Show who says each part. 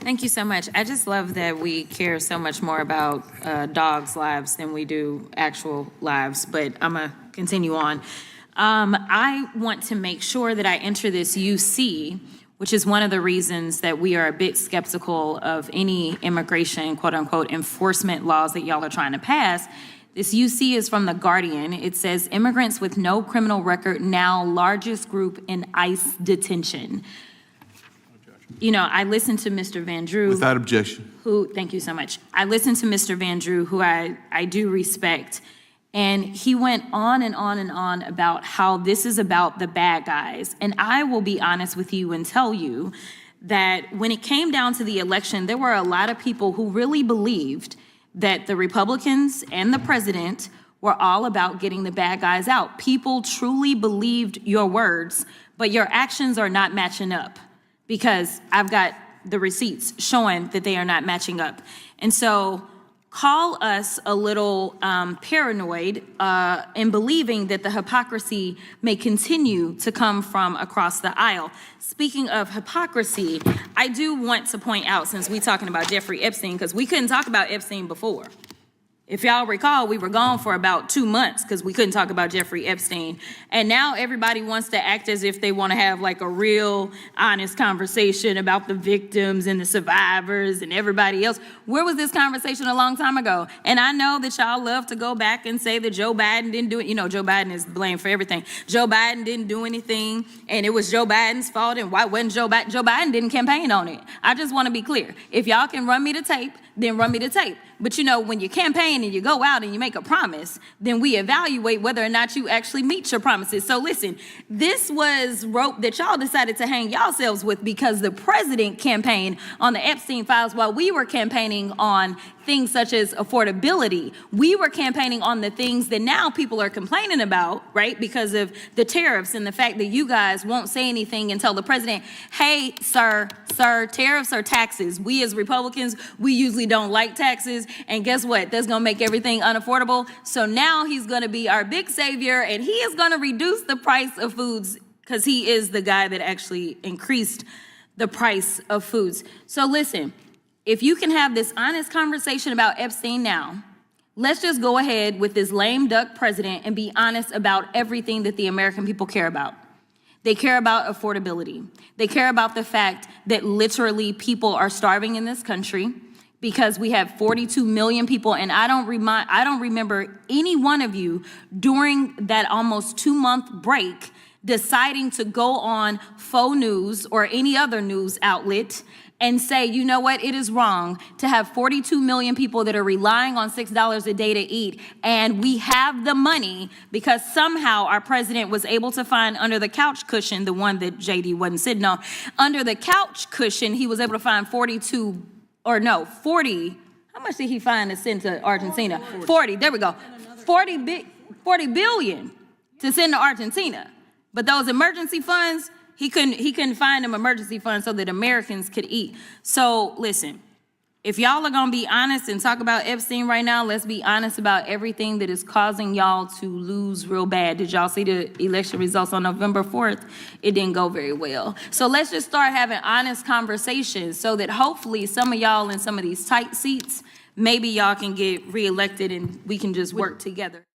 Speaker 1: Thank you so much. I just love that we care so much more about dogs' lives than we do actual lives, but I'm going to continue on. I want to make sure that I enter this UC, which is one of the reasons that we are a bit skeptical of any immigration, quote unquote, enforcement laws that y'all are trying to pass. This UC is from The Guardian. It says, immigrants with no criminal record now largest group in ICE detention. You know, I listened to Mr. Van Drew.
Speaker 2: Without objection.
Speaker 1: Thank you so much. I listened to Mr. Van Drew, who I do respect, and he went on and on and on about how this is about the bad guys. And I will be honest with you and tell you that when it came down to the election, there were a lot of people who really believed that the Republicans and the president were all about getting the bad guys out. People truly believed your words, but your actions are not matching up, because I've got the receipts showing that they are not matching up. And so call us a little paranoid in believing that the hypocrisy may continue to come from across the aisle. Speaking of hypocrisy, I do want to point out, since we're talking about Jeffrey Epstein, because we couldn't talk about Epstein before. If y'all recall, we were gone for about 2 months because we couldn't talk about Jeffrey Epstein. And now everybody wants to act as if they want to have like a real honest conversation about the victims and the survivors and everybody else. Where was this conversation a long time ago? And I know that y'all love to go back and say that Joe Biden didn't do it. You know, Joe Biden is blamed for everything. Joe Biden didn't do anything and it was Joe Biden's fault. And why wasn't Joe Biden? Joe Biden didn't campaign on it. I just want to be clear. If y'all can run me the tape, then run me the tape. But you know, when you campaign and you go out and you make a promise, then we evaluate whether or not you actually meet your promises. So listen, this was rope that y'all decided to hang yourselves with because the president campaigned on the Epstein files while we were campaigning on things such as affordability. We were campaigning on the things that now people are complaining about, right? Because of the tariffs and the fact that you guys won't say anything and tell the president, hey, sir, tariffs are taxes. We as Republicans, we usually don't like taxes. And guess what? That's going to make everything unaffordable. So now he's going to be our big savior and he is going to reduce the price of foods because he is the guy that actually increased the price of foods. So listen, if you can have this honest conversation about Epstein now, let's just go ahead with this lame duck president and be honest about everything that the American people care about. They care about affordability. They care about the fact that literally people are starving in this country because we have 42 million people, and I don't remember any one of you during that almost 2-month break deciding to go on faux news or any other news outlet and say, you know what, it is wrong to have 42 million people that are relying on $6 a day to eat, and we have the money because somehow our president was able to find under the couch cushion, the one that JD wasn't sitting on, under the couch cushion, he was able to find 40, how much did he find to send to Argentina? 40, there we go, 40 billion to send to Argentina. But those emergency funds, he couldn't find them emergency funds so that Americans could eat. So listen, if y'all are gonna be honest and talk about Epstein right now, let's be honest about everything that is causing y'all to lose real bad. Did y'all see the election results on November 4th? It didn't go very well. So let's just start having honest conversations so that hopefully some of y'all in some of these tight seats, maybe y'all can get reelected and we can just work together.